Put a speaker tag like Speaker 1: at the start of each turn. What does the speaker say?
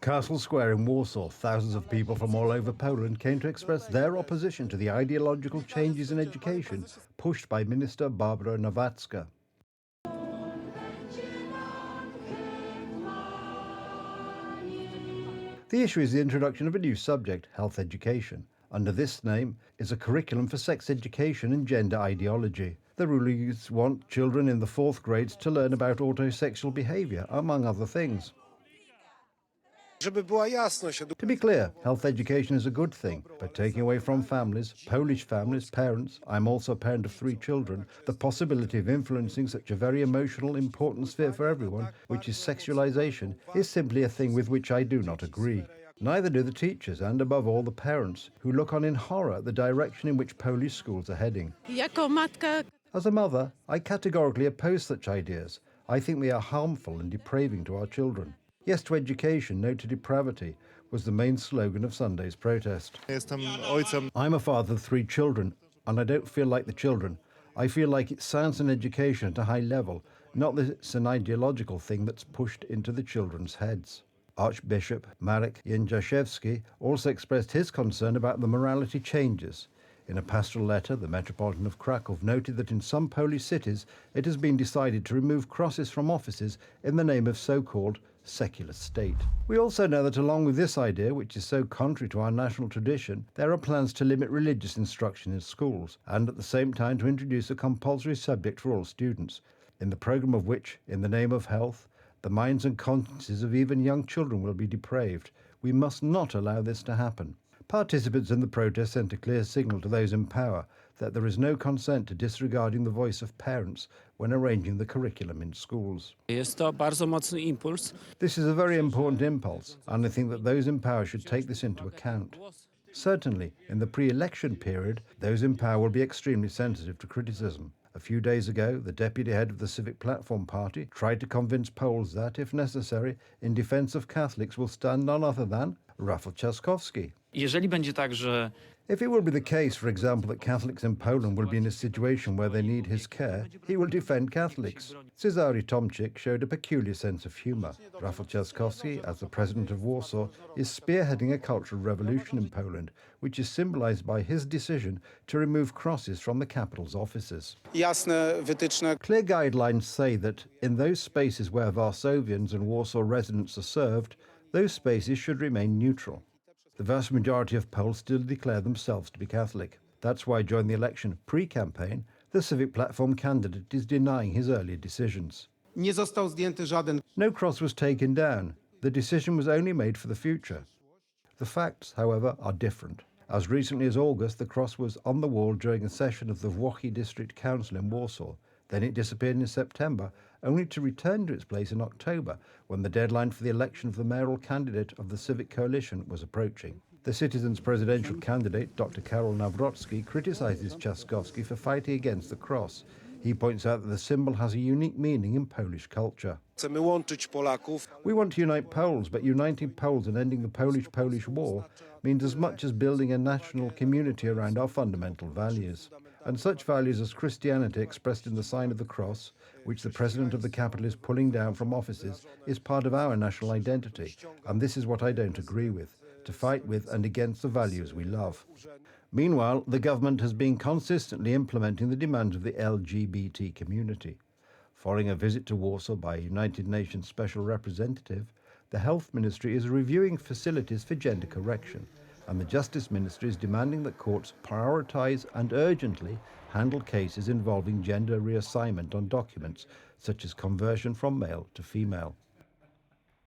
Speaker 1: Castle Square in Warsaw, thousands of people from all over Poland came to express their opposition to the ideological changes in education pushed by Minister Barbara Nowacka. The issue is the introduction of a new subject, health education. Under this name is a curriculum for sex education and gender ideology. The rulers want children in the 4th grades to learn about autosexual behaviour, among other things. To be clear, health education is a good thing, but taking away from families, Polish families, parents, I'm also a parent of 3 children, the possibility of influencing such a very emotional, important sphere for everyone, which is sexualization, is simply a thing with which I do not agree. Neither do the teachers and, above all, the parents, who look on in horror at the direction in which Polish schools are heading. As a mother, I categorically oppose such ideas. I think they are harmful and depraving to our children. Yes to education, no to depravity, was the main slogan of Sunday's protest. I'm a father of 3 children, and I don't feel like the children. I feel like it sounds an education at a high level, not that it's an ideological thing that's pushed into the children's heads. Archbishop Marek Jędraszewski also expressed his concern about the morality changes. In a pastoral letter, the Metropolitan of Krakow noted that in some Polish cities it has been decided to remove crosses from offices in the name of so-called secular state. We also know that along with this idea, which is so contrary to our national tradition, there are plans to limit religious instruction in schools and at the same time to introduce a compulsory subject for all students, in the programme of which, in the name of health, the minds and consciences of even young children will be depraved. We must not allow this to happen. Participants in the protest sent a clear signal to those in power that there is no consent to disregarding the voice of parents when arranging the curriculum in schools. This is a very important impulse, and I think that those in power should take this into account. Certainly, in the pre-election period, those in power will be extremely sensitive to criticism. A few days ago, the deputy head of the Civic Platform Party tried to convince Poles that, if necessary, in defence of Catholics will stand none other than Rafał Trzaskowski. If it will be the case, for example, that Catholics in Poland will be in a situation where they need his care, he will defend Catholics. Cezary Tomczyk showed a peculiar sense of humour. Rafał Trzaskowski, as the president of Warsaw, is spearheading a cultural revolution in Poland, which is symbolised by his decision to remove crosses from the capital's offices. Clear guidelines say that in those spaces where Warsavians and Warsaw residents are served, those spaces should remain neutral. The vast majority of Poles still declare themselves to be Catholic. That's why during the election pre-campaign, the Civic Platform candidate is denying his earlier decisions. No cross was taken down. The decision was only made for the future. The facts, however, are different. As recently as August, the cross was on the wall during a session of the Włochy District Council in Warsaw. Then it disappeared in September, only to return to its place in October, when the deadline for the election of the mayoral candidate of the Civic Coalition was approaching. The Citizens' presidential candidate, Dr. Karol Nawrocki, criticises Trzaskowski for fighting against the cross. He points out that the symbol has a unique meaning in Polish culture. We want to unite Poles, but uniting Poles and ending the Polish-Polish war means as much as building a national community around our fundamental values. And such values as Christianity expressed in the sign of the cross, which the president of the capital is pulling down from offices, is part of our national identity. And this is what I don't agree with, to fight with and against the values we love. Meanwhile, the government has been consistently implementing the demands of the LGBT community. Following a visit to Warsaw by a United Nations Special Representative, the Health Ministry is reviewing facilities for gender correction, and the Justice Ministry is demanding that courts prioritise and urgently handle cases involving gender reassignment on documents, such as conversion from male to female.